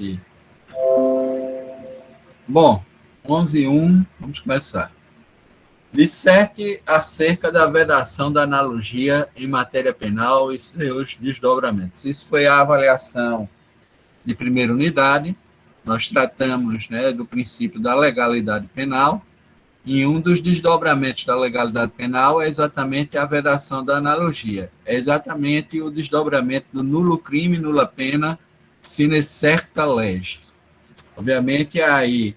aqui. Bom, 11:01, vamos começar. Disserte acerca da vedação da analogia em matéria penal e seus desdobramentos. Isso foi a avaliação de primeira unidade. Nós tratamos, né, do princípio da legalidade penal, e um dos desdobramentos da legalidade penal é exatamente a vedação da analogia. É exatamente o desdobramento do nulo crime, nula pena, sine certa lege. Obviamente, aí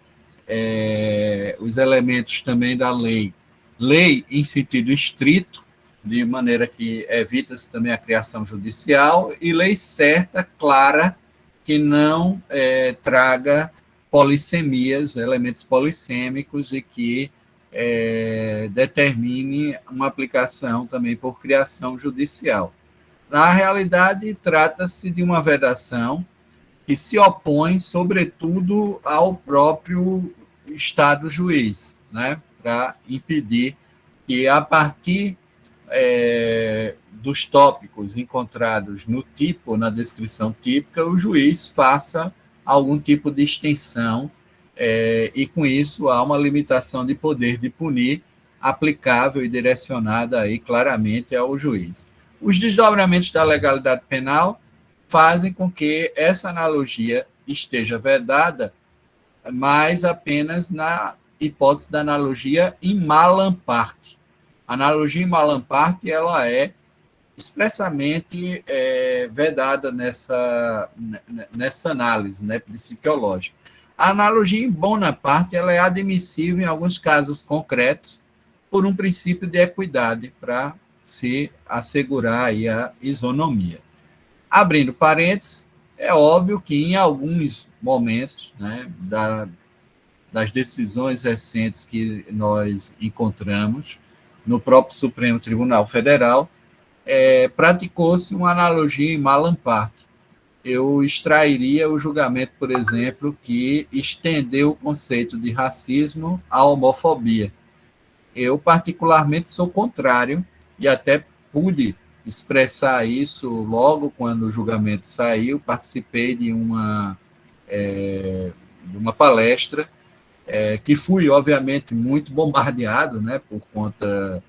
os elementos também da lei em sentido estrito, de maneira que evita-se também a criação judicial, e lei certa, clara, que não traga polissemias, elementos polissêmicos, e que determine uma aplicação também por criação judicial. Na realidade, trata-se de uma vedação que se opõe, sobretudo, ao próprio Estado juiz, né, para impedir que, a partir dos tópicos encontrados no tipo, na descrição típica, o juiz faça algum tipo de extensão, e, com isso, há uma limitação de poder de punir aplicável e direcionada aí claramente ao juiz. Os desdobramentos da legalidade penal fazem com que essa analogia esteja vedada, mas apenas na hipótese da analogia in malam parte. A analogia in malam parte, ela é expressamente vedada nessa análise, né, principiológica. A analogia em bona parte, ela é admissível em alguns casos concretos por um princípio de equidade, para se assegurar aí a isonomia. Abrindo parênteses, é óbvio que em alguns momentos, né, das decisões recentes que nós encontramos no próprio Supremo Tribunal Federal, praticou-se uma analogia em malam parte. Eu extrairia o julgamento, por exemplo, que estendeu o conceito de racismo à homofobia. Eu, particularmente, sou contrário, e até pude expressar isso logo quando o julgamento saiu. Participei de uma palestra, que fui, obviamente, muito bombardeado, né, por conta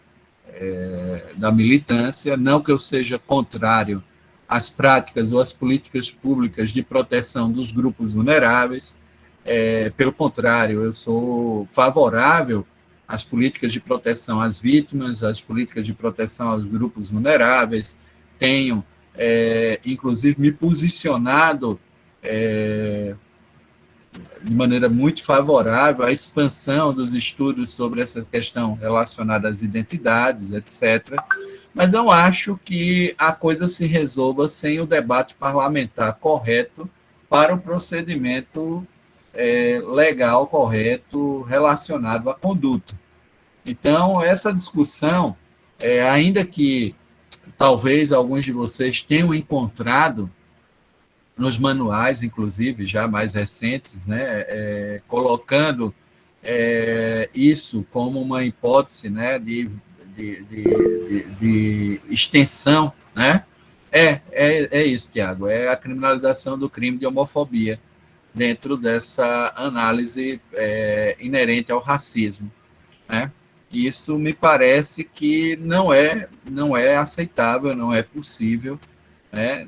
da militância. Não que eu seja contrário às práticas ou às políticas públicas de proteção dos grupos vulneráveis. Pelo contrário, eu sou favorável às políticas de proteção às vítimas, às políticas de proteção aos grupos vulneráveis. Tenho, inclusive, me posicionado de maneira muito favorável à expansão dos estudos sobre essa questão relacionada às identidades, etc. Mas não acho que a coisa se resolva sem o debate parlamentar correto para o procedimento legal correto relacionado à conduta. Então, essa discussão, ainda que talvez alguns de vocês tenham encontrado nos manuais, inclusive, já mais recentes, né, colocando isso como uma hipótese, né, de extensão, né? É isso, Tiago, é a criminalização do crime de homofobia dentro dessa análise inerente ao racismo, né? Isso me parece que não é aceitável, não é possível, né,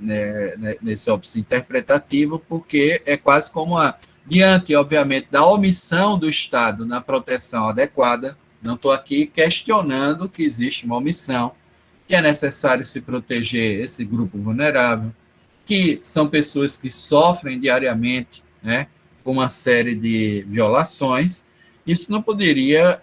nesse óbice interpretativo, porque é quase como diante, obviamente, da omissão do Estado na proteção adequada. Não estou aqui questionando que existe uma omissão, que é necessário se proteger esse grupo vulnerável, que são pessoas que sofrem diariamente, né, com uma série de violações. Isso não poderia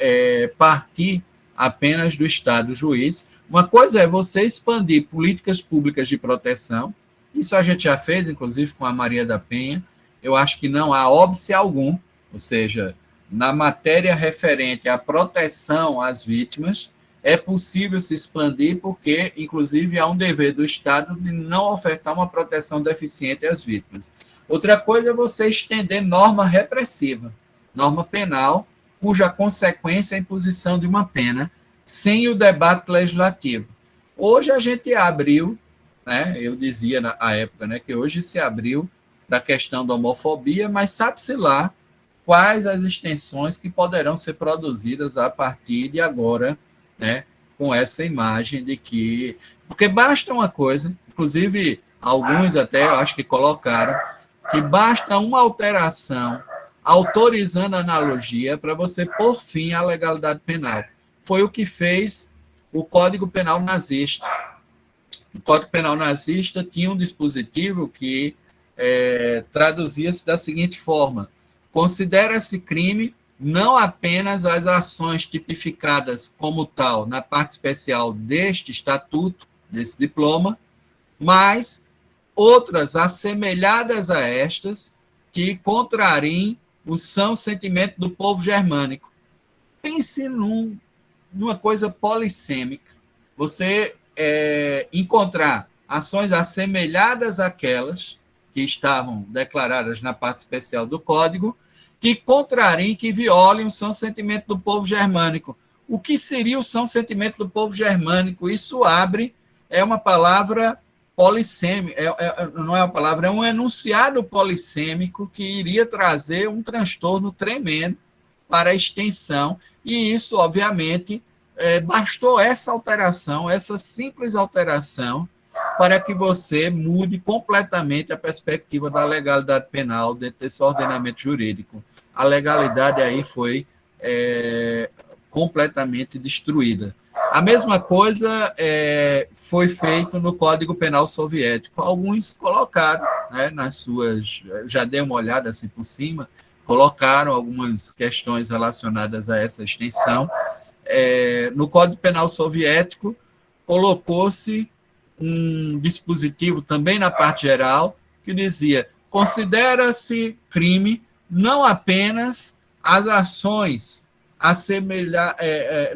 partir apenas do Estado juiz. Uma coisa é você expandir políticas públicas de proteção. Isso a gente já fez, inclusive, com a Maria da Penha. Eu acho que não há óbice algum, ou seja, na matéria referente à proteção às vítimas, é possível se expandir, porque, inclusive, há um dever do Estado de não ofertar uma proteção deficiente às vítimas. Outra coisa é você estender norma repressiva, norma penal, cuja consequência é a imposição de uma pena, sem o debate legislativo. Hoje a gente abriu, né, eu dizia na época, né, que hoje se abriu para a questão da homofobia, mas sabe-se lá quais as extensões que poderão ser produzidas a partir de agora, né, com essa imagem de que... Porque basta uma coisa, inclusive alguns até, eu acho que colocaram, que basta uma alteração autorizando a analogia para você pôr fim à legalidade penal. Foi o que fez o Código Penal nazista. O Código Penal nazista tinha um dispositivo que traduzia-se da seguinte forma: considera-se crime não apenas as ações tipificadas como tal na parte especial deste estatuto, desse diploma, mas outras assemelhadas a estas que contrariem o são sentimento do povo germânico. Pense numa coisa polissêmica. Você encontrar ações assemelhadas àquelas que estavam declaradas na parte especial do Código, que contrariem, que violem o são sentimento do povo germânico. O que seria o são sentimento do povo germânico? Isso abre, é uma palavra polissêmica, não é uma palavra, é um enunciado polissêmico que iria trazer um transtorno tremendo para a extensão, e isso, obviamente, bastou essa alteração, essa simples alteração, para que você mude completamente a perspectiva da legalidade penal dentro desse ordenamento jurídico. A legalidade aí foi completamente destruída. A mesma coisa foi feito no Código Penal Soviético. Alguns colocaram, né, nas suas... Já dei uma olhada assim por cima, colocaram algumas questões relacionadas a essa extensão. No Código Penal Soviético, colocou-se um dispositivo também na parte geral que dizia: considera-se crime não apenas as ações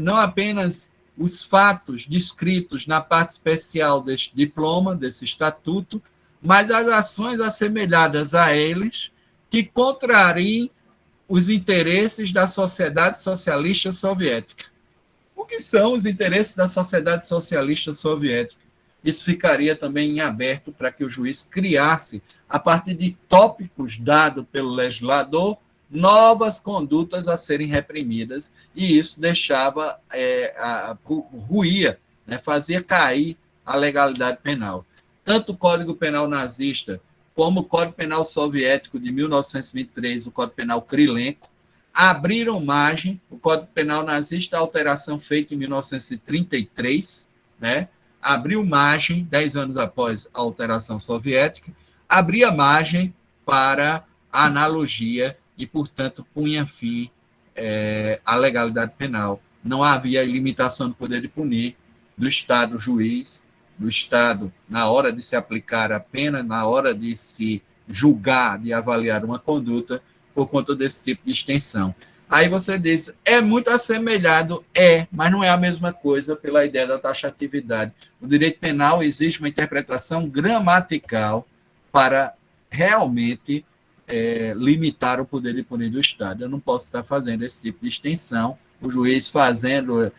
não apenas os fatos descritos na parte especial deste diploma, desse estatuto, mas as ações assemelhadas a eles que contrariem os interesses da sociedade socialista soviética. O que são os interesses da sociedade socialista soviética? Isso ficaria também em aberto para que o juiz criasse, a partir de tópicos dados pelo legislador, novas condutas a serem reprimidas, e isso deixava, ruía, né, fazia cair a legalidade penal. Tanto o Código Penal nazista como o Código Penal Soviético de 1923, o Código Penal Krylenko, abriram margem. O Código Penal nazista, a alteração feita em 1933, né, abriu margem, 10 anos após a alteração soviética, abria margem para a analogia e, portanto, punha fim à legalidade penal. Não havia limitação do poder de punir do Estado juiz, do Estado, na hora de se aplicar a pena, na hora de se julgar, de avaliar uma conduta, por conta desse tipo de extensão. Aí você diz, é muito assemelhado, mas não é a mesma coisa pela ideia da taxatividade. O direito penal exige uma interpretação gramatical para realmente limitar o poder de punir do Estado. Eu não posso estar fazendo esse tipo de extensão, o juiz fazendo...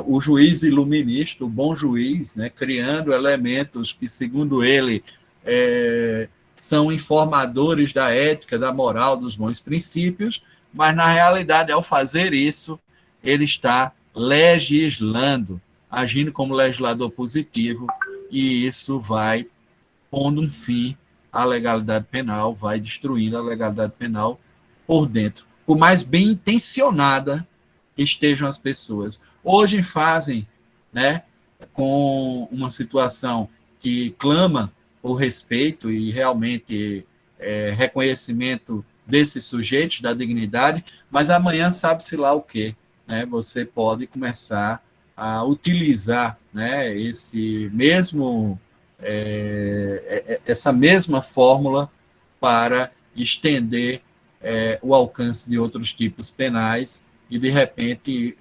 o juiz iluminista, o bom juiz, né, criando elementos que, segundo ele, são informadores da ética, da moral, dos bons princípios, mas, na realidade, ao fazer isso, ele está legislando, agindo como legislador positivo, e isso vai pondo um fim à legalidade penal, vai destruindo a legalidade penal por dentro. Por mais bem intencionada que estejam as pessoas. Hoje fazem, né, com uma situação que clama por respeito e realmente reconhecimento desses sujeitos, da dignidade, mas amanhã sabe-se lá o quê, né? Você pode começar a utilizar, né, essa mesma fórmula para estender o alcance de outros tipos penais, e, de repente,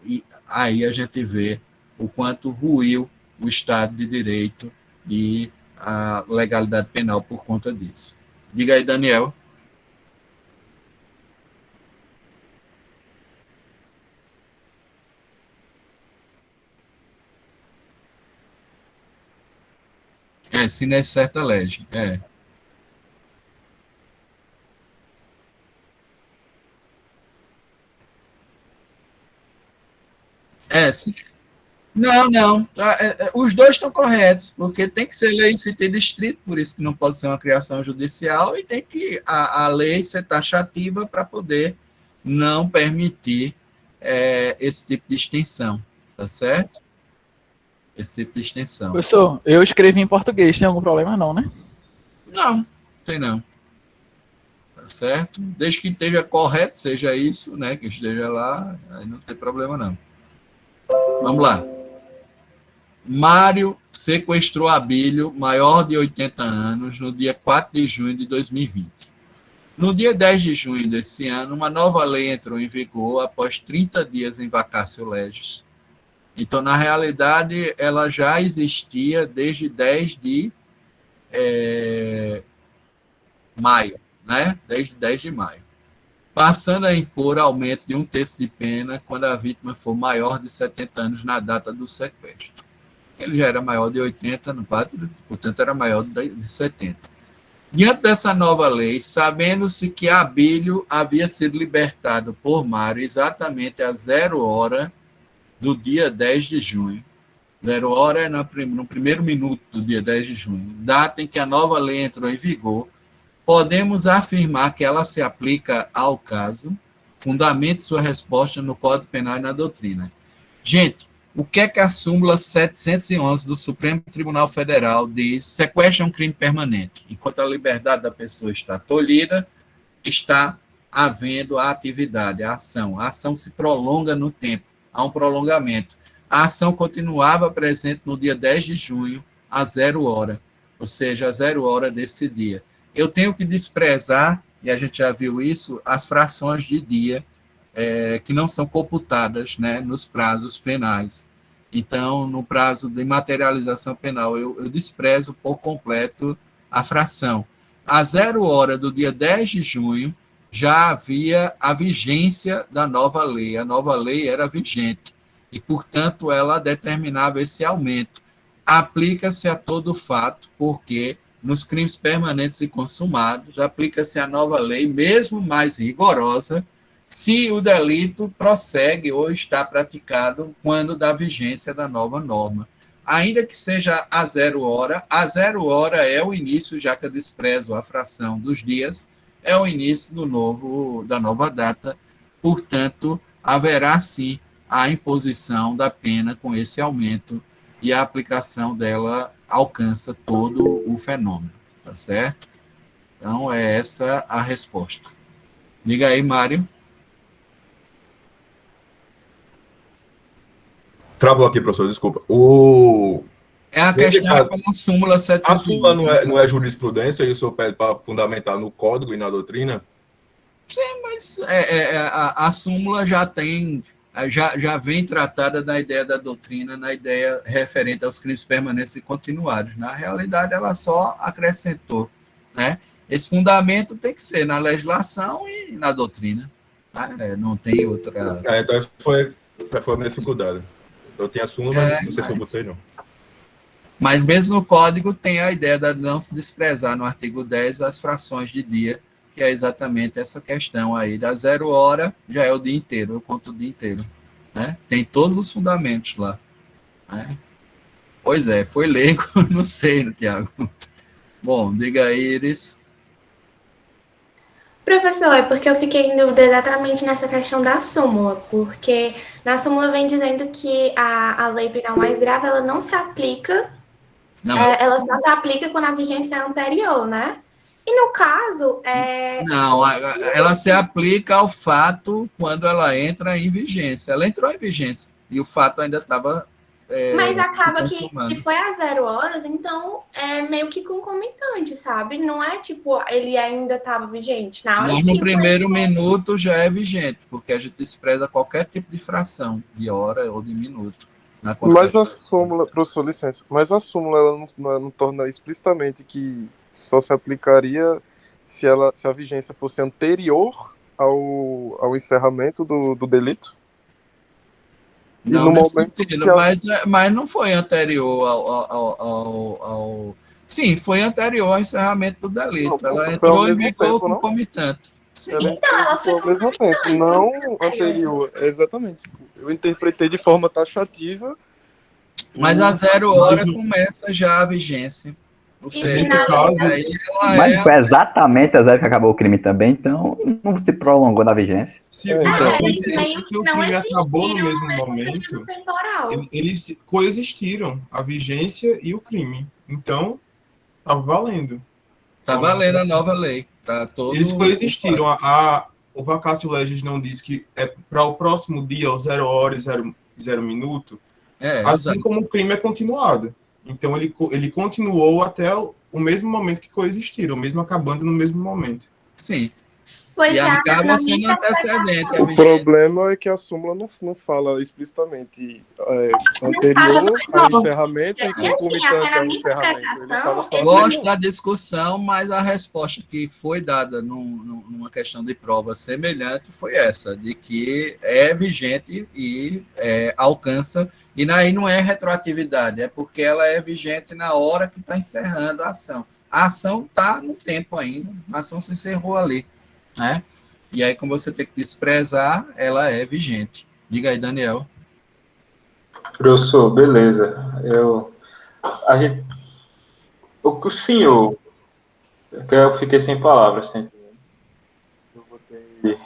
aí a gente vê o quanto ruiu o Estado de Direito e a legalidade penal por conta disso. Diga aí, Daniel. Se não é certa lei. Sim. Não. Os dois estão corretos, porque tem que ser lei em sentido estrito, por isso que não pode ser uma criação judicial, e tem que a lei ser taxativa para poder não permitir esse tipo de extensão, tá certo? Esse tipo de extensão. Professor, eu escrevi em português, tem algum problema não, né? Não, tem não. Tá certo? Desde que esteja correto, seja isso, né? Que esteja lá, aí não tem problema não. Vamos lá. Mário sequestrou Abílio, maior de 80 anos, no dia 4 de junho de 2020. No dia 10 de junho desse ano, uma nova lei entrou em vigor após 30 dias em vacácio legis. Então, na realidade, ela já existia desde 10 de maio, né? Desde 10 de maio. Passando a impor aumento de 1/3 de pena quando a vítima for maior de 70 anos na data do sequestro. Ele já era maior de 80 no pátrio, portanto era maior de 70. Diante dessa nova lei, sabendo-se que Abílio havia sido libertado por Mário exatamente às 0 hora do dia 10 de junho, 0 hora é no primeiro minuto do dia 10 de junho, data em que a nova lei entrou em vigor, podemos afirmar que ela se aplica ao caso, fundamente sua resposta no Código Penal e na doutrina. Gente, o que é que a súmula 711 do Supremo Tribunal Federal diz? Sequestro é um crime permanente. Enquanto a liberdade da pessoa está tolhida, está havendo a atividade, a ação. A ação se prolonga no tempo, há um prolongamento. A ação continuava presente no dia 10 de junho, a 0 hora, ou seja, a 0 hora desse dia. Eu tenho que desprezar, e a gente já viu isso, as frações de dia que não são computadas, né, nos prazos penais. Então, no prazo de materialização penal, eu desprezo por completo a fração. A 0 hora do dia 10 de junho, já havia a vigência da nova lei. A nova lei era vigente e, portanto, ela determinava esse aumento. Aplica-se a todo fato, porque nos crimes permanentes e consumados, aplica-se a nova lei, mesmo mais rigorosa, se o delito prossegue ou está praticado quando da vigência da nova norma. Ainda que seja a 0 hora, a 0 hora é o início, já que eu desprezo a fração dos dias, é o início da nova data, portanto, haverá sim a imposição da pena com esse aumento e a aplicação dela alcança todo o fenômeno, tá certo? Então, é essa a resposta. Diga aí, Mário. Travou aqui, professor, desculpa. É a Nesse questão caso, pela súmula a súmula 711. não é jurisprudência, e o senhor pede para fundamentar no código e na doutrina? Sim, mas a súmula já tem, já vem tratada na ideia da doutrina, na ideia referente aos crimes permanentes e continuados. Na realidade, ela só acrescentou, né? Esse fundamento tem que ser na legislação e na doutrina. Né? Não tem outra. Então, essa foi a minha dificuldade. Eu tinha a súmula, mas não sei se eu botei, não. Mas mesmo no código tem a ideia de não se desprezar no artigo 10 as frações de dia, que é exatamente essa questão aí. Da 0 hora já é o dia inteiro, eu conto o dia inteiro. Né? Tem todos os fundamentos lá. Né? Pois é, foi leigo, não sei, Tiago. Bom, diga aí, Iris. Professor, é porque eu fiquei em dúvida exatamente nessa questão da súmula, porque na súmula vem dizendo que a lei penal mais grave ela não se aplica, Não, ela só se aplica quando a vigência é anterior, né? E no caso, não, ela se aplica ao fato quando ela entra em vigência. Ela entrou em vigência e o fato ainda estava mas acaba se que consumando. se foi a 0 horas, então é meio que concomitante, sabe? Não é tipo, ele ainda estava vigente. Na hora Mas que no primeiro minuto já é vigente, porque a gente despreza qualquer tipo de fração, de hora ou de minuto. Mas a súmula, professor, licença, mas a súmula ela não torna explicitamente que só se aplicaria se a vigência fosse anterior ao encerramento do delito? Não, e no nesse momento sentido, que mas não foi anterior ao. Sim, foi anterior ao encerramento do delito. Não, Ela foi ao entrou em mesmo vigor tempo, não? concomitante. Sim. Ela Então, ela foi ao mesmo tempo, concomitante, não não foi anterior. Exatamente. Eu interpretei de forma taxativa. Mas a 0 hora Mas- começa já a vigência. Ou E seja, Nesse caso, aí ela Mas é. foi exatamente a zero que acabou o crime também, então não se prolongou na vigência. se o não crime acabou no existiram mesmo no mesmo momento, período temporal. eles coexistiram, a vigência e o crime. Então, tá valendo. Tá valendo a nova lei para todo. Eles coexistiram. O vacatio legis não diz que é para o próximo dia, às 0 horas e 0 minuto, assim exato. como o crime é continuado. Então, ele continuou até o mesmo momento que coexistiram, mesmo acabando no mesmo momento. Sim. Pois E já acaba na sendo minha antecedente. O problema é que a súmula não fala explicitamente anterior ao encerramento e E assim, concomitante até na ao minha encerramento. Ele fala interpretação, só Gosto anterior. da discussão, mas a resposta que foi dada numa questão de prova semelhante foi essa, de que é vigente e alcança, e aí não é retroatividade, é porque ela é vigente na hora que está encerrando a ação. A ação está no tempo ainda, a ação se encerrou ali, né? E aí, como você tem que desprezar, ela é vigente. Diga aí, Daniel. Professor, beleza. A gente, o que o senhor, que eu fiquei sem palavras, tá entendendo? Eu botei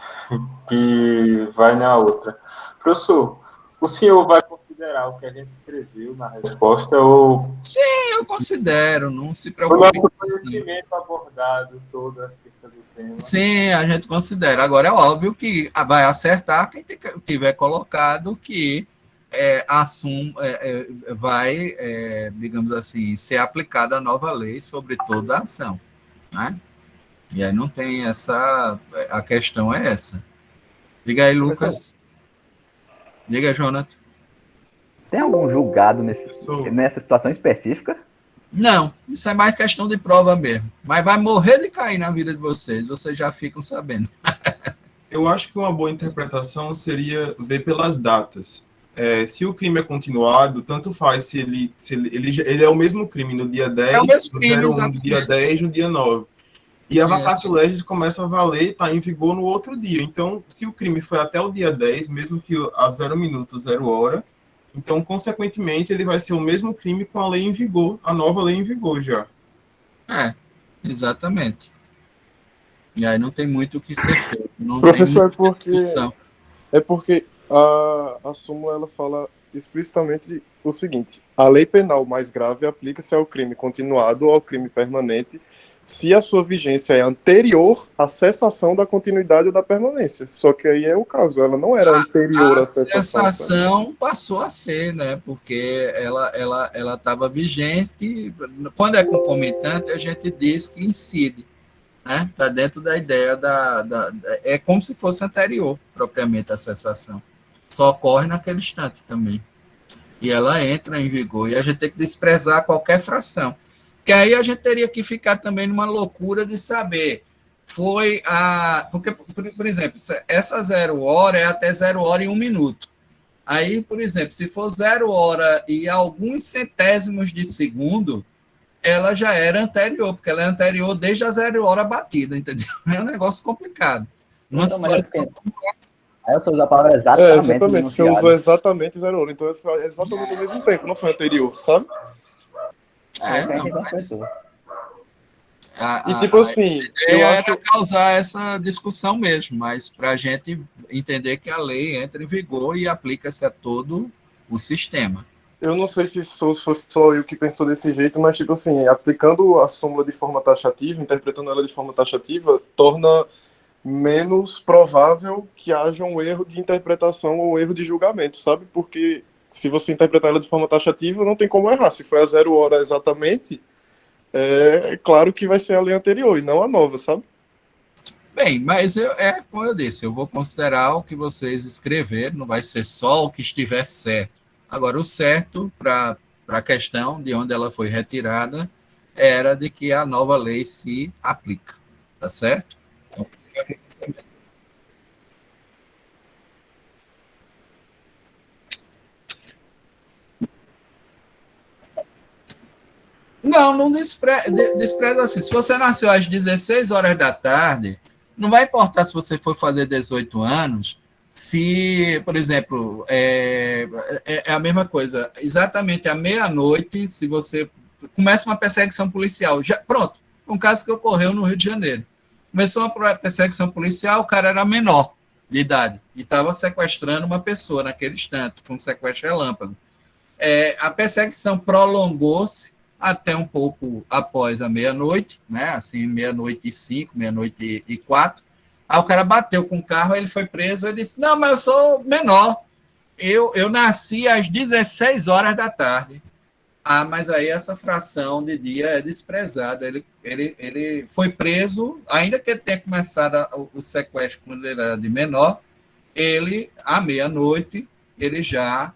que vai na outra. Professor, o senhor vai considerar o que a gente escreveu na resposta ou Sim, eu considero, não se o preocupe. nosso conhecimento abordado todo acerca do tema? Sim, a gente considera. Agora, é óbvio que vai acertar quem tiver colocado que vai, digamos assim, ser aplicada a nova lei sobre toda a ação. Né? E aí não tem essa. A questão é essa. Diga aí, Lucas. Diga, Jonathan. Tem algum julgado nessa situação específica? Não, isso é mais questão de prova mesmo. Mas vai morrer de cair na vida de vocês já ficam sabendo. Eu acho que uma boa interpretação seria ver pelas datas. Se o crime é continuado, tanto faz se ele é o mesmo crime no dia 10, É o mesmo no crime, 01, no dia 10, no dia 9. E a vacatio legis começa a valer, está em vigor no outro dia. Então, se o crime foi até o dia 10, mesmo que a 0 minuto, 0 hora, então, consequentemente, ele vai ser o mesmo crime com a lei em vigor, a nova lei em vigor já. Exatamente. E aí não tem muito o que ser feito. Não Professor, tem muita discussão. é porque a súmula ela fala explicitamente o seguinte: a lei penal mais grave aplica-se ao crime continuado ou ao crime permanente se a sua vigência é anterior à cessação da continuidade ou da permanência. Só que aí é o caso, ela não era anterior A à cessação. cessação passou a ser, né? Porque ela estava vigente. Quando é concomitante, a gente diz que incide. Né? Está dentro da ideia é como se fosse anterior, propriamente, à cessação. Só ocorre naquele instante também. E ela entra em vigor. E a gente tem que desprezar qualquer fração. Que aí a gente teria que ficar também numa loucura de saber. Porque, por exemplo, essa 0 hora é até 0 hora e 1 minuto. Aí, por exemplo, se for 0 hora e alguns centésimos de segundo, ela já era anterior, porque ela é anterior desde a 0 hora batida, entendeu? É um negócio complicado. Uma Então, mas situação... Aí você usa a palavra exatamente. Exatamente, você usou exatamente 0 hora, então foi exatamente ao mesmo tempo, não foi anterior, sabe? E tipo assim, eu acho era causar essa discussão mesmo, mas para a gente entender que a lei entra em vigor e aplica-se a todo o sistema. Eu não sei se fosse só eu que pensou desse jeito, mas, tipo assim, aplicando a súmula de forma taxativa, interpretando ela de forma taxativa, torna menos provável que haja um erro de interpretação ou um erro de julgamento, sabe? Porque se você interpretar ela de forma taxativa, não tem como errar. Se foi a 0 hora exatamente, é claro que vai ser a lei anterior e não a nova, sabe? Bem, mas como eu disse, eu vou considerar o que vocês escreveram, não vai ser só o que estiver certo. Agora, o certo para a questão de onde ela foi retirada era de que a nova lei se aplica, tá certo? Então, não despreza assim. Se você nasceu às 16 horas da tarde, Não vai importar se você for fazer 18 anos, se, por exemplo, é a mesma coisa, exatamente à meia-noite, se você começa uma perseguição policial, já, pronto, um caso que ocorreu no Rio de Janeiro. Começou uma perseguição policial, o cara era menor de idade e estava sequestrando uma pessoa naquele instante, foi um sequestro relâmpago. A perseguição prolongou-se até um pouco após a meia-noite, né? Assim, 00:05, 00:04. Aí o cara bateu com o carro, ele foi preso, ele disse, não, mas eu sou menor, eu nasci às 16 horas da tarde. Mas aí essa fração de dia é desprezada. Ele foi preso, ainda que ele tenha começado o sequestro quando ele era de menor, ele, à meia-noite, ele já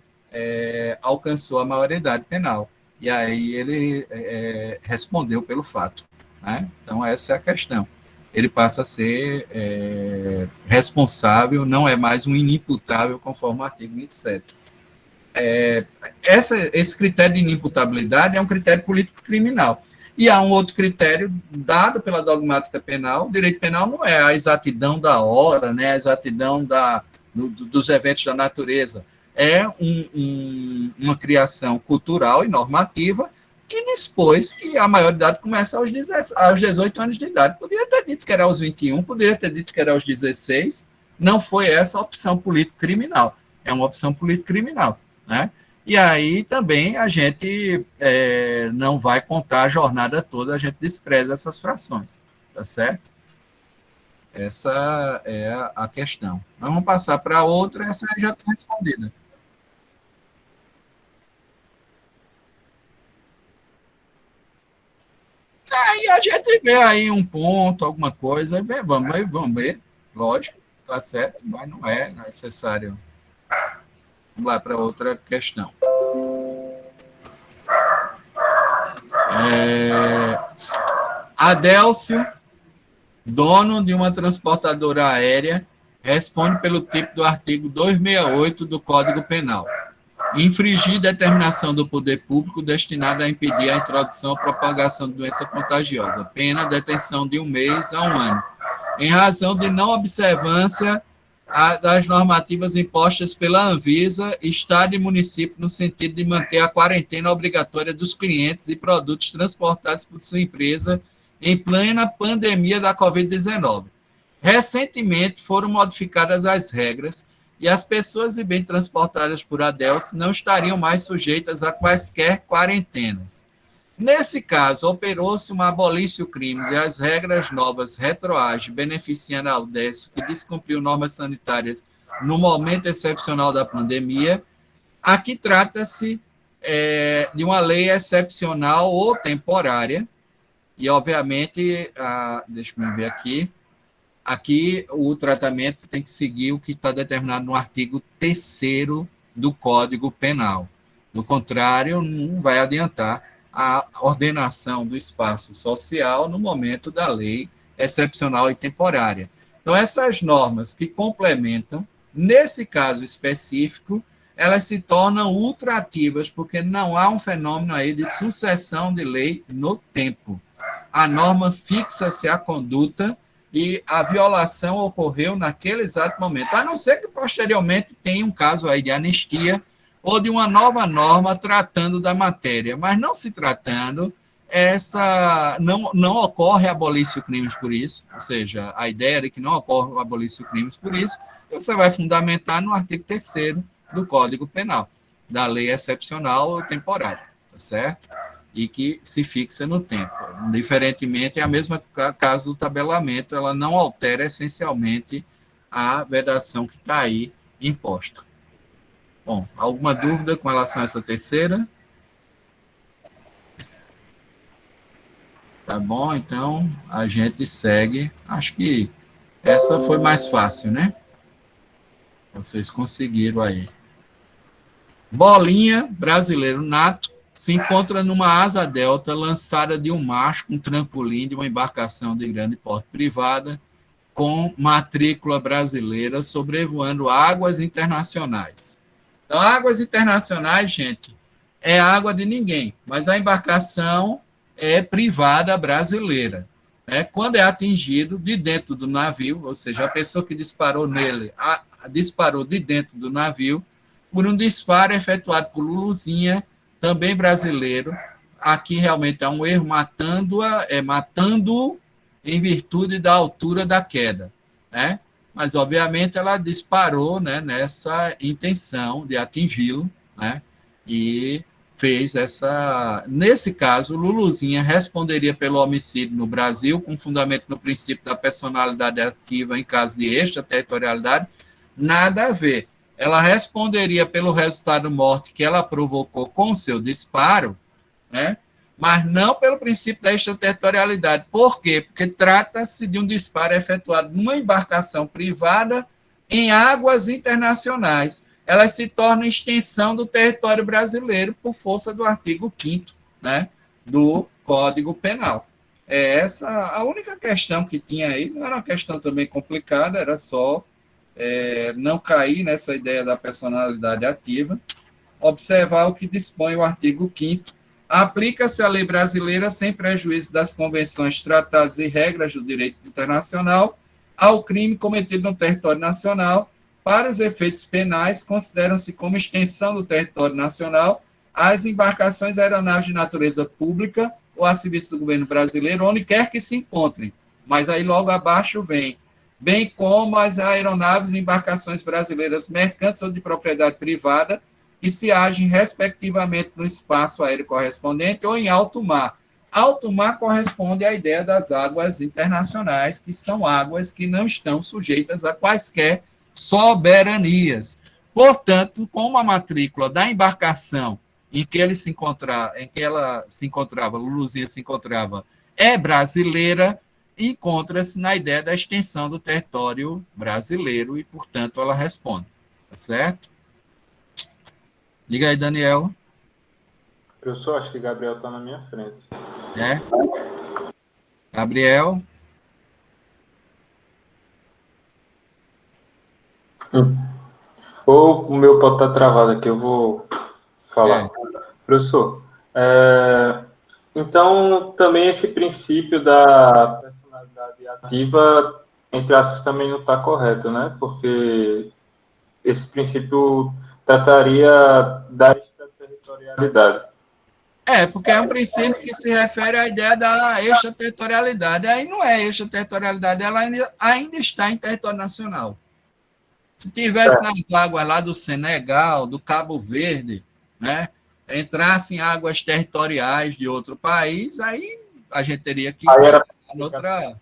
alcançou a maioridade penal. E aí ele respondeu pelo fato. Né? Então, essa é a questão. Ele passa a ser responsável, não é mais um inimputável, conforme o artigo 27. Esse critério de inimputabilidade é um critério político-criminal. E há um outro critério dado pela dogmática penal. O direito penal não é a exatidão da hora, né, a exatidão dos eventos da natureza. É uma criação cultural e normativa que dispôs que a maioridade começa aos 18 anos de idade. Poderia ter dito que era aos 21, poderia ter dito que era aos 16. Não foi essa a opção político-criminal. É uma opção político-criminal. Né? E aí também a gente não vai contar a jornada toda, a gente despreza essas frações, tá certo? Essa é a questão. Vamos passar para outra, essa já está respondida. Aí a gente vê aí um ponto, alguma coisa, vamos ver, lógico, tá certo, mas não é necessário. Vamos lá para outra questão. Adélcio, dono de uma transportadora aérea, responde pelo tipo do artigo 268 do Código Penal. Infringir determinação do poder público destinada a impedir a introdução ou propagação de doença contagiosa. Pena, detenção de 1 mês a 1 ano. Em razão de não observância das normativas impostas pela Anvisa, Estado e município, no sentido de manter a quarentena obrigatória dos clientes e produtos transportados por sua empresa em plena pandemia da Covid-19. Recentemente foram modificadas as regras e as pessoas e bens transportadas por Adélcio não estariam mais sujeitas a quaisquer quarentenas. Nesse caso, operou-se uma abolício crimes e as regras novas retroagem, beneficiando a Adélcio, que descumpriu normas sanitárias no momento excepcional da pandemia. Aqui trata-se de uma lei excepcional ou temporária, e, obviamente, deixa eu ver aqui o tratamento tem que seguir o que está determinado no artigo 3º do Código Penal. Do contrário, não vai adiantar a ordenação do espaço social no momento da lei excepcional e temporária. Então, essas normas que complementam, nesse caso específico, elas se tornam ultraativas, porque não há um fenômeno aí de sucessão de lei no tempo. A norma fixa-se a conduta e a violação ocorreu naquele exato momento, a não ser que posteriormente tenha um caso aí de anistia ou de uma nova norma tratando da matéria, mas não se tratando, não ocorre abolício crimes por isso, ou seja, a ideia de que não ocorre abolício crimes por isso, você vai fundamentar no artigo 3º do Código Penal, da lei excepcional ou temporária, tá certo? E que se fixa no tempo. Diferentemente, é a mesma caso do tabelamento, ela não altera essencialmente a vedação que está aí imposta. Bom, alguma dúvida com relação a essa terceira? Tá bom, então a gente segue. Acho que essa foi mais fácil, né? Vocês conseguiram aí. Bolinha, brasileiro nato, se encontra numa asa delta lançada de um macho com trampolim de uma embarcação de grande porte privada com matrícula brasileira sobrevoando águas internacionais. Então, águas internacionais, gente, é água de ninguém, mas a embarcação é privada brasileira. né, quando é atingido de dentro do navio, ou seja, a pessoa que disparou nele disparou de dentro do navio por um disparo efetuado por Luluzinha, também brasileiro. Aqui realmente há um erro, matando em virtude da altura da queda, né? Mas, obviamente, ela disparou, né, nessa intenção de atingi-lo, né? E fez essa... Nesse caso, Luluzinha responderia pelo homicídio no Brasil, com fundamento no princípio da personalidade ativa em caso de extraterritorialidade, nada a ver. Ela responderia pelo resultado morte que ela provocou com seu disparo, né? Mas não pelo princípio da extraterritorialidade. Por quê? Porque trata-se de um disparo efetuado numa embarcação privada em águas internacionais. Elas se tornam extensão do território brasileiro por força do artigo 5º, né, do Código Penal. Essa a única questão que tinha aí, não era uma questão também complicada, era só não cair nessa ideia da personalidade ativa, observar o que dispõe o artigo 5º. Aplica-se a lei brasileira sem prejuízo das convenções, tratados e regras do direito internacional ao crime cometido no território nacional. Para os efeitos penais, consideram-se como extensão do território nacional as embarcações aeronaves de natureza pública ou a serviço do governo brasileiro, onde quer que se encontrem. Mas aí logo abaixo vem, bem como as aeronaves e embarcações brasileiras mercantes ou de propriedade privada, que se agem respectivamente no espaço aéreo correspondente ou em alto mar. Alto mar corresponde à ideia das águas internacionais, que são águas que não estão sujeitas a quaisquer soberanias. Portanto, como a matrícula da embarcação em que ela se encontrava, Luluzinha se encontrava, é brasileira, encontra-se na ideia da extensão do território brasileiro e, portanto, ela responde. Tá certo? Liga aí, Daniel. Professor, acho que Gabriel está na minha frente. Gabriel. Ou o meu pode estar travado aqui, eu vou falar. Professor, então também esse princípio da personalidade ativa, entre aspas, também não está correto, né? Porque esse princípio trataria da extraterritorialidade. Porque é um princípio que se refere à ideia da extraterritorialidade. Aí não é extraterritorialidade, ela ainda está em território nacional. Se tivesse nas águas lá do Senegal, do Cabo Verde, né, entrasse em águas territoriais de outro país, aí a gente teria que ir outra,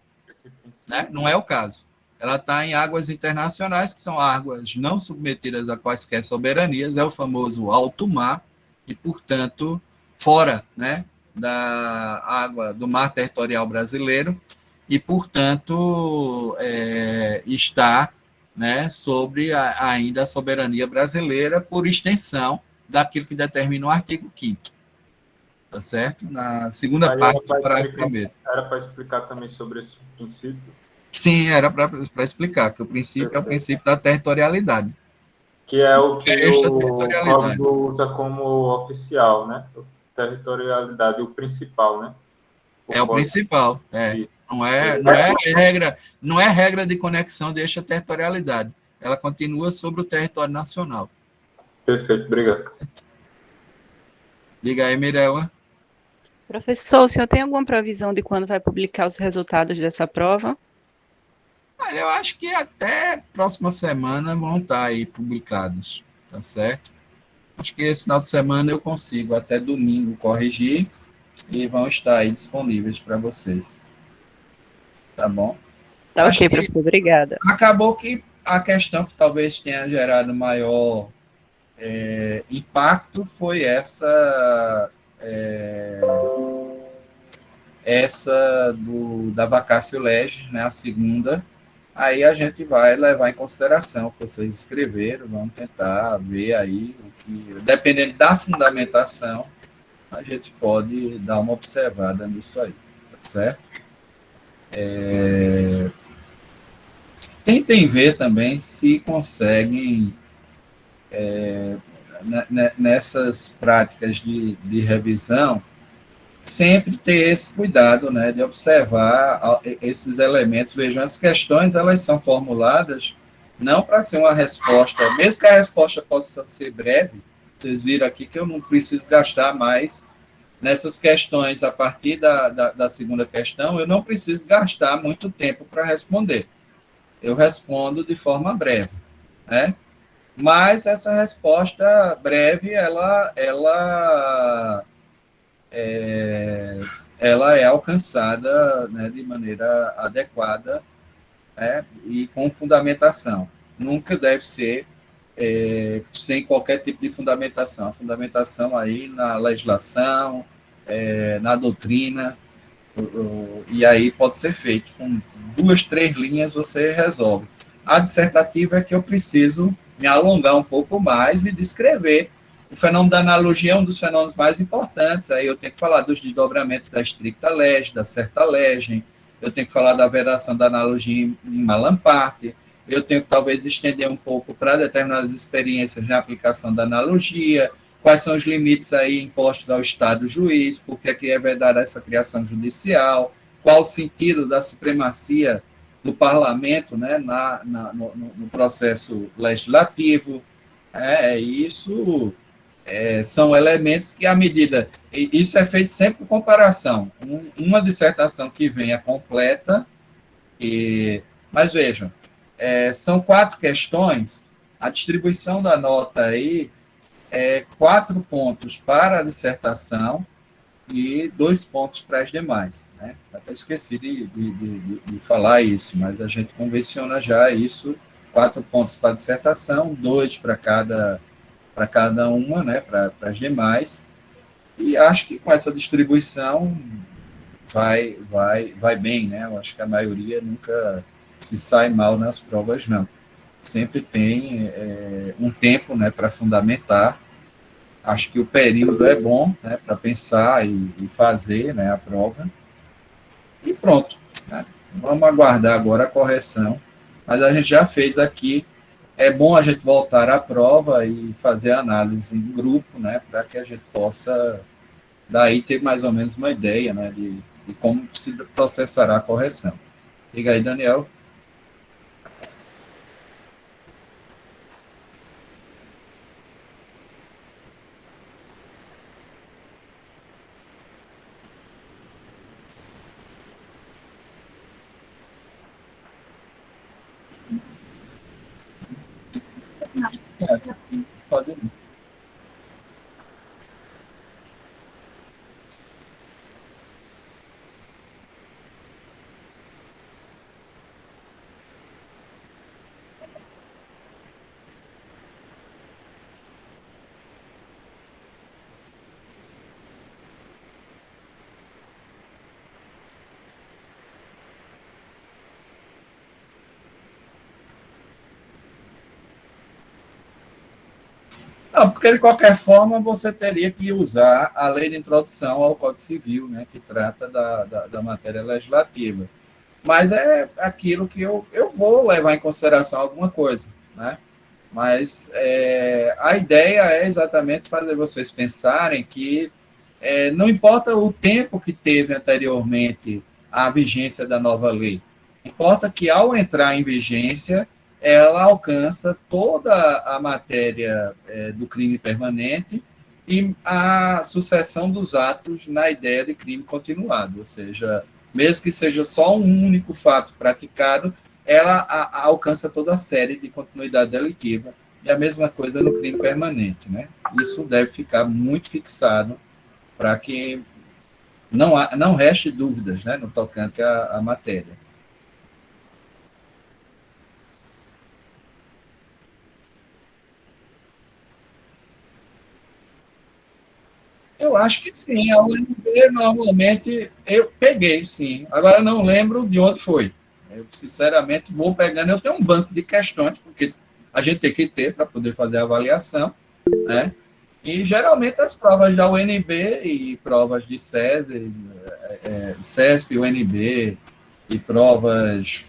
né? Não é o caso. Ela está em águas internacionais, que são águas não submetidas a quaisquer soberanias, é o famoso alto mar, e, portanto, fora, né, da água do mar territorial brasileiro, e, portanto, está, né, sobre ainda a soberania brasileira, por extensão daquilo que determina o artigo 5º. Tá certo? Na segunda parte do parágrafo primeiro. Era para explicar também sobre esse princípio? Sim, era para explicar que o princípio é o princípio da territorialidade. Que é o que o código usa como oficial, né? Territorialidade, o principal, né? O principal, Não é regra de conexão de extraterritorialidade. Ela continua sobre o território nacional. Perfeito, obrigado. Diga aí, Mirella. Professor, o senhor tem alguma previsão de quando vai publicar os resultados dessa prova? Olha, eu acho que até próxima semana vão estar aí publicados, tá certo? Acho que esse final de semana eu consigo até domingo corrigir e vão estar aí disponíveis para vocês. Tá bom? Tá ok, professor, obrigada. Acabou que a questão que talvez tenha gerado maior impacto foi essa da vacatio legis, né, a segunda. Aí a gente vai levar em consideração o que vocês escreveram, vamos tentar ver aí o que, dependendo da fundamentação, a gente pode dar uma observada nisso aí, tá certo? Tentem ver também se conseguem, nessas práticas de revisão, sempre ter esse cuidado, né, de observar esses elementos. Vejam, as questões, elas são formuladas não para ser uma resposta, mesmo que a resposta possa ser breve, vocês viram aqui que eu não preciso gastar mais nessas questões a partir da segunda questão, eu não preciso gastar muito tempo para responder. Eu respondo de forma breve, né? Mas essa resposta breve, ela é alcançada, né, de maneira adequada, né, e com fundamentação. Nunca deve ser sem qualquer tipo de fundamentação. A fundamentação aí na legislação, na doutrina, e aí pode ser feito. Com 2, 3 linhas você resolve. A dissertativa é que eu preciso me alongar um pouco mais e descrever. O fenômeno da analogia é um dos fenômenos mais importantes. Aí eu tenho que falar dos desdobramentos da stricta legem, da certa legem, eu tenho que falar da vedação da analogia em Malamparte, eu tenho que talvez estender um pouco para determinadas experiências na aplicação da analogia, quais são os limites aí impostos ao Estado juiz, por que é vedada essa criação judicial, qual o sentido da supremacia do parlamento, né, no processo legislativo. Isso são elementos que, à medida... Isso é feito sempre por comparação. Uma dissertação que venha completa, mas vejam, são 4 questões, a distribuição da nota aí é 4 pontos para a dissertação e 2 pontos para as demais, né? Até esqueci de falar isso, mas a gente convenciona já isso, 4 pontos para a dissertação, 2 para cada uma, né, para as demais, e acho que com essa distribuição vai bem, né? Eu acho que a maioria nunca se sai mal nas provas, não. Sempre tem um tempo, né, para fundamentar. Acho que o período é bom, né, para pensar e fazer, né, a prova. E pronto, né? Vamos aguardar agora a correção. Mas a gente já fez aqui. É bom a gente voltar à prova e fazer a análise em grupo, né, para que a gente possa daí ter mais ou menos uma ideia, né, de como se processará a correção. Diga aí, Daniel. Pode ir. Não, porque de qualquer forma você teria que usar a lei de introdução ao Código Civil, né, que trata da matéria legislativa. Mas é aquilo que eu vou levar em consideração alguma coisa, né? Mas a ideia é exatamente fazer vocês pensarem que não importa o tempo que teve anteriormente a vigência da nova lei, importa que ao entrar em vigência ela alcança toda a matéria do crime permanente e a sucessão dos atos na ideia de crime continuado, ou seja, mesmo que seja só um único fato praticado, ela alcança toda a série de continuidade delitiva, e a mesma coisa no crime permanente, né? Isso deve ficar muito fixado para que não reste dúvidas, né, no tocante à matéria. Eu acho que sim, a UNB normalmente eu peguei, sim. Agora não lembro de onde foi. Eu, sinceramente, vou pegando. Eu tenho um banco de questões, porque a gente tem que ter para poder fazer a avaliação, né? E geralmente as provas da UNB e provas de SESI, CESP, UNB, e provas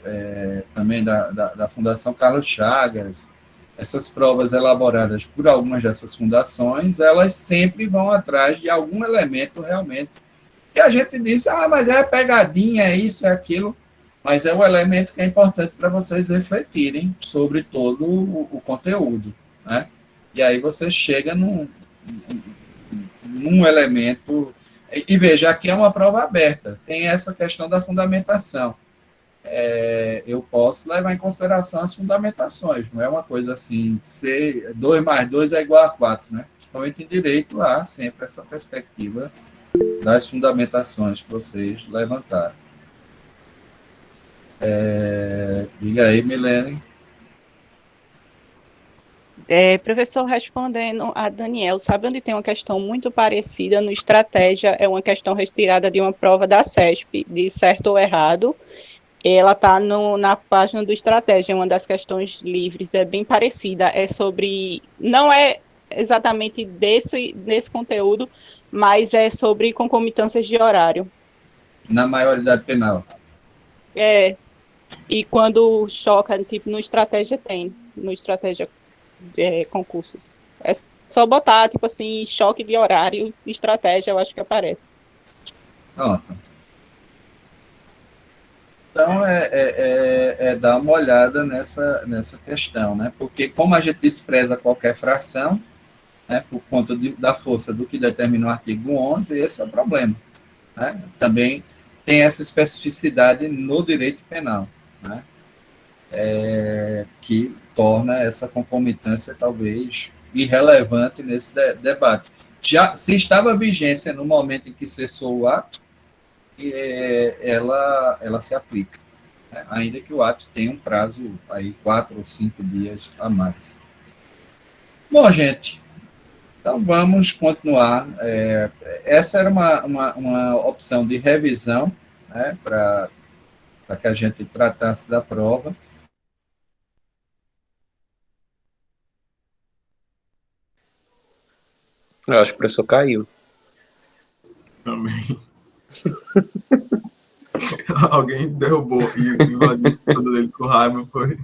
também da Fundação Carlos Chagas, essas provas elaboradas por algumas dessas fundações, elas sempre vão atrás de algum elemento realmente porque a gente diz, mas é pegadinha, é isso, é aquilo, mas é um elemento que é importante para vocês refletirem sobre todo o conteúdo, né? E aí você chega num elemento, e veja, aqui é uma prova aberta, tem essa questão da fundamentação. Eu posso levar em consideração as fundamentações, não é uma coisa assim, 2 mais 2 é igual a 4, né? Principalmente em direito, há sempre essa perspectiva das fundamentações que vocês levantaram. Diga aí, Milene. Professor, respondendo a Daniel, sabe onde tem uma questão muito parecida no Estratégia? É uma questão retirada de uma prova da CESP, de certo ou errado. Ela está na página do Estratégia, uma das questões livres, é bem parecida. É sobre, não é exatamente desse conteúdo, mas é sobre concomitâncias de horário. Na maioridade penal. E quando choca, tipo, no Estratégia tem, no Estratégia concursos. É só botar, tipo assim, choque de horários, estratégia, eu acho que aparece. Pronto. Então, dar uma olhada nessa questão, né? Porque como a gente despreza qualquer fração, né, por conta da força do que determina o artigo 11, esse é o problema, né? Também tem essa especificidade no direito penal, né? Que torna essa concomitância talvez irrelevante nesse debate. Já se estava vigência no momento em que cessou o ato, ela se aplica, né? Ainda que o ato tenha um prazo aí 4 ou 5 dias a mais. Bom, gente, então vamos continuar. Essa era uma opção de revisão, né, para que a gente tratasse da prova. Eu acho que o professor caiu. Também. Alguém derrubou e invadiu todo ele com raiva, foi.